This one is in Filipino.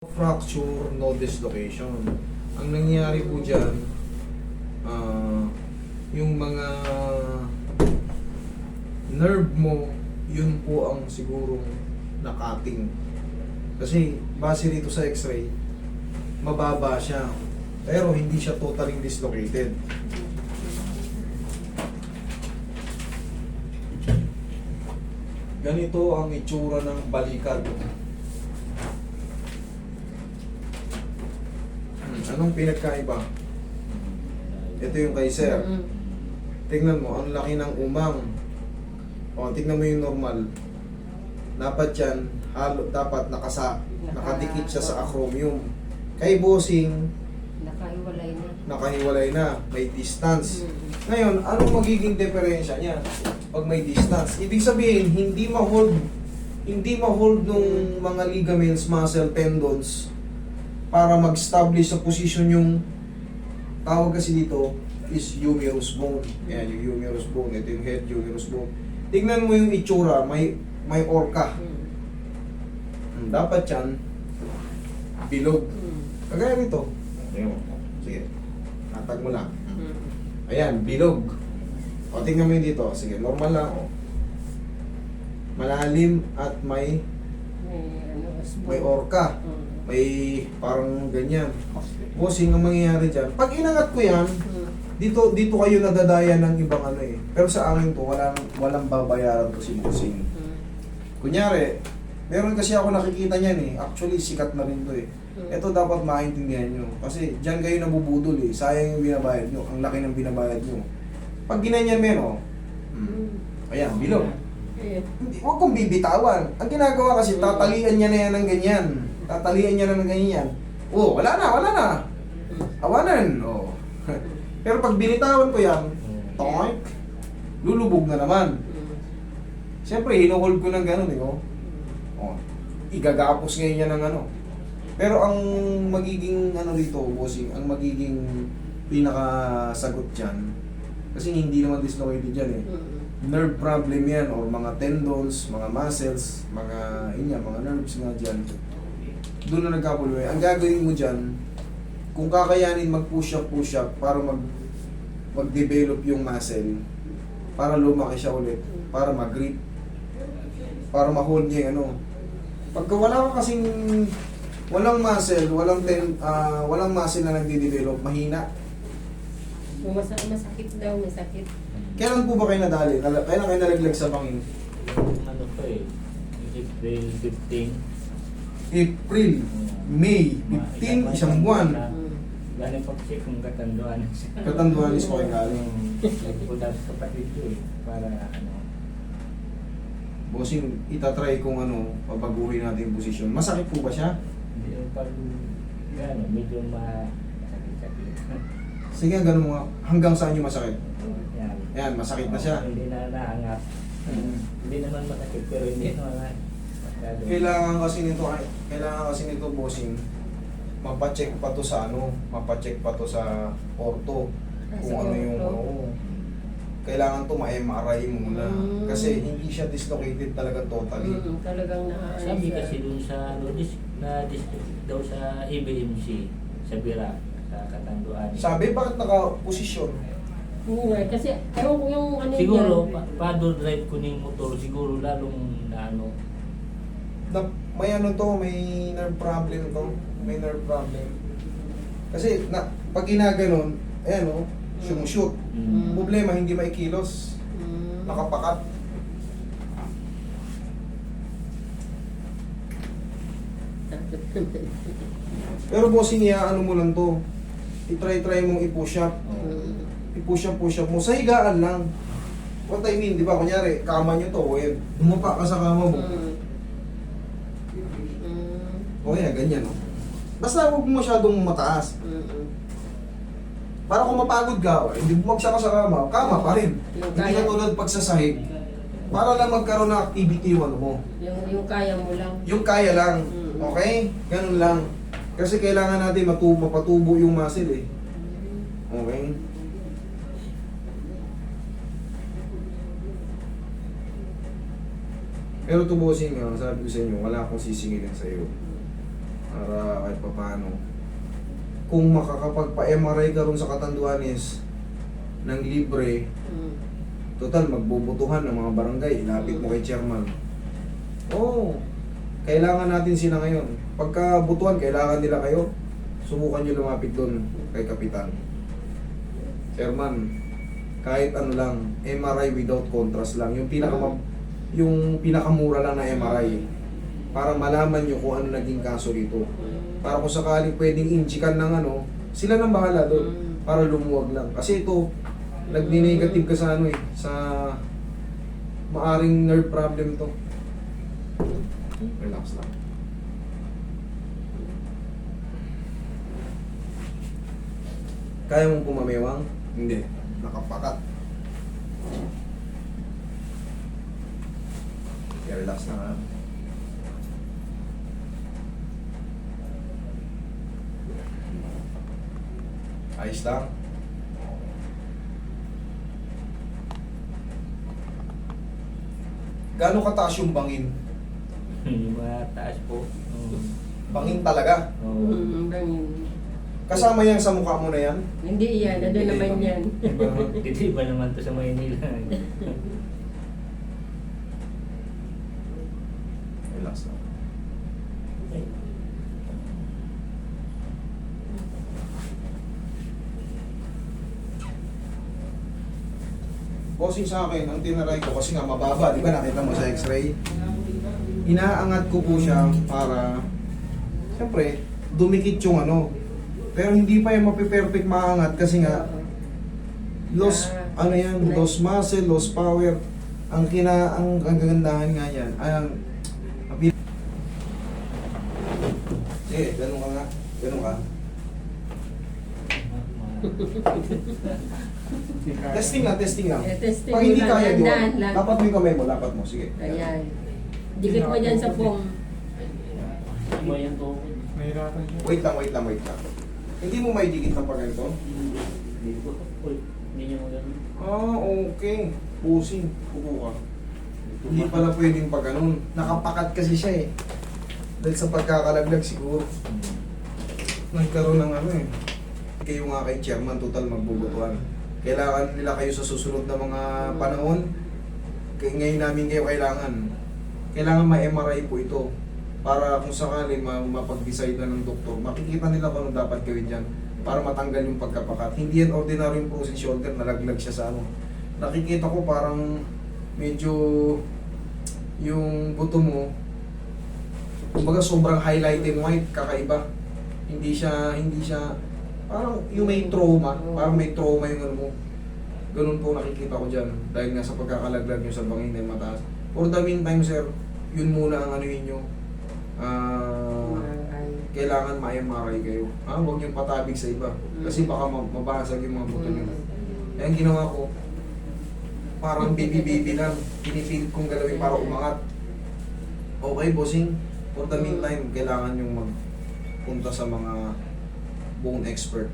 Fracture, no dislocation. Ang nangyayari po dyan, yung mga nerve mo, yun po ang sigurong nakating. Kasi base dito sa x-ray, mababa siya. Pero hindi siya totally dislocated. Ganito ang itsura ng balikat. Anong pinagkaiba? Ito yung kay sir. Tingnan mo, ang laki ng umang. O, tingnan mo yung normal. Dapat yan, dapat nakadikit siya sa acromion. Kay bossing, nakahiwalay na. May distance. Ngayon, anong magiging diferensya niya pag may distance? Ibig sabihin, hindi ma-hold nung mga ligaments, muscle, tendons para mag-establish sa position yung tawag kasi dito is humerus bone. Ayan, yung humerus bone. Ito yung head humerus bone. Tignan mo yung itsura, may orca. Dapat yan bilog. Kagaya nito. Tingnan mo. Sige. Natag mo lang. Ayan, bilog. O, tingnan mo yun dito. Sige, normal lang. O. Malalim at may orca. May parang ganyan. Bossing, ang mangyayari dyan, pag inangat ko yan, dito kayo nadadaya ng ibang ano eh. Pero sa akin to, walang babayaran to si bossing. Kunyari, meron kasi ako nakikita niyan eh. Actually, sikat na rin to eh. Ito dapat maintindihan nyo. Kasi dyan kayo nabubudol eh. Sayang yung binabayad nyo. Ang laki ng binabayad nyo. Pag ginanyan meron, ayan, bilog. Huwag kong bibitawan. Ang ginagawa kasi, tatalian niya na yan ng ganyan. Tatalian niya na ng ganyan. Oh, wala na. Awanan. Oh. Pero pag binitawan ko yan, toink, lulubog na naman. Siyempre, hinuhold ko ng gano'n eh. Oh. Igagapos ngayon niya ng ano. Pero ang magiging ano rito, bossing, ang magiging pinakasagot dyan, kasi hindi naman dislocated dyan eh. Nerve problem yan, or mga tendons, mga muscles, mga nerves nga dyan. Doon na nagkapuluwi. Ang gagawin mo dyan, kung kakayanin mag-push up para mag-develop yung muscle, para lumaki siya ulit, para mag-grip, para ma-hold niya yung ano. Pagka wala ka kasing walang muscle, walang muscle na nagde-develop, mahina. Masakit daw, masakit. Kailan po ba kayo nadali? Kailan kayo nalaglag sa bangin? Ano pa eh, April 15. April, May 15, isang buwan. Galing pag-check kung katanduan. Katanduanis ko kayo galing. Nagpunta sa kapatid ko eh, para ano. Bossing, itatry kung ano, pabaguhin natin yung posisyon. Masakit po ba siya? Hindi yung pag, medyo masakit-sakit. Sige, ganun mga, hanggang saan yung masakit? Yan. Yan, masakit na siya. Hindi na naangat. Hindi naman masakit, pero hindi naman masyado. Kailangan kasi nito, bossing, mapacheck pa to sa ortho. Kung ano yung kailangan to ma-MRI muna. Kasi hindi siya dislocated talaga totally. Talagang Sabi kasi dun sa na-district daw sa ABMC, sa Bira, sa Katanduan. Sabi, bakit naka-posisyon? Kasi ewan ko yung ano Siguro, yan. paddle drive ko ng motor, siguro lalong na ano. May ano to, may nerve problem to. May nerve problem. Kasi pag ginaganon, ayan o, sumushoot. Problema, hindi maikilos. Nakapakat. Pero bossing niya, ano mo lang to, i-try mong i-push up. I-push up mo. Sa higaan lang. What I mean, di ba, kunyari, kama nyo to, eh, bumaba ka sa kama mo. O yan, ganyan o. Basta huwag mo masyadong mataas. Para kung mapagod ka, hindi bumagsak ka sa kama pa rin. Hindi ka tulad pagsasahig. Para lang magkaroon ng activity yung ano mo. Yung kaya mo lang. Yung kaya lang. Okay? Ganun lang. Kasi kailangan natin mapatubo yung muscle eh. Okay? Pero to bossing, sabi ko sa inyo, wala akong sisingilin sa iyo. Para kahit pa paano. Kung makakapagpa-MRI ka ron sa Catanduanes ng libre, Mm. total magbubutuhan ng mga barangay, ilapit mo kay chairman. Oo, kailangan natin sila ngayon. Pagka butuhan, kailangan nila kayo, subukan nyo lumapit doon kay kapitan. Chairman, kahit ano lang, MRI without contrast lang, yung pinakamura lang na MRI, para malaman nyo kung ano naging kaso dito. Para kung sakaling pwedeng injikan ng ano, sila nang bahala doon, para lumuwag lang. Kasi ito, nagni-negative ka sa ano eh, sa maaring nerve problem to. Relax lang. Kaya mong pumamewang? Hindi. Nakapakat. Kaya relax na nga. Ayos lang. Gano'ng kataas yung bangin? Yung mga taas po. Bangin talaga. Oo. Bangin. Kasama yan sa mukha mo na yan? Hindi yan, ano naman yan. Dito iba naman to sa Maynila. Relax lang. Bossing sa akin, ang tinaray ko kasi nga mababa, di ba nakita mo sa x-ray? Inaangat ko po siya para, siyempre, dumikit yung ano. Pero hindi pa yung mapiperfect maangat kasi nga, lost, ano yan, lost muscle, lost power. Ang kagandahan nga yan, sige, ganun ka nga, ganun ka. Testing lang, testing lang. Testing Pag hindi mo lang, kaya dahan yun, lang. dapat mo yung kamay mo, dapat mo, sige. Ayan. Dikit mo dyan sa pong. Iba yan to. Nahirapan siya. Wait lang, wait lang, wait lang. Hindi mo may dikit ng pag ganito? Hindi ko. Uy, hindi niya magano. Ah, okay. Pusing, upo ka. Hindi pala pwedeng pag ganun. Nakapakat kasi siya eh. Dahil sa pagkakalaglag siguro. Nagkaroon ng ano eh. Kayo nga kay chairman, total magbubutuhan. Kailangan nila kayo sa susunod na mga panahon. Ngayon namin kayo kailangan. Kailangan ma-MRI po ito. Para kung sakali mapag-decide na ng doktor, makikita nila kung ano dapat gawin dyan para matanggal yung pagkapakat. Hindi yan ordinary yung frozen shoulder, nalaglag siya sa ano. Nakikita ko parang medyo yung buto mo, kumbaga sobrang highlighted white, kakaiba. Hindi siya, parang yung may trauma, parang may trauma yung ano mo. Ganun po nakikita ko dyan, dahil nga sa pagkakalaglag nyo sa bangin na mataas. For the meantime, sir, yun muna ang anuhin nyo. Kailangan ma-MRI kayo. Huwag niyong patabig sa iba. Kasi baka mabasag yung mga buto nyo. Kaya ang ginawa ko, parang baby lang. Pinipilit kong galawin para umangat. Okay, bossing. For the meantime, kailangan yung magpunta sa mga bone expert.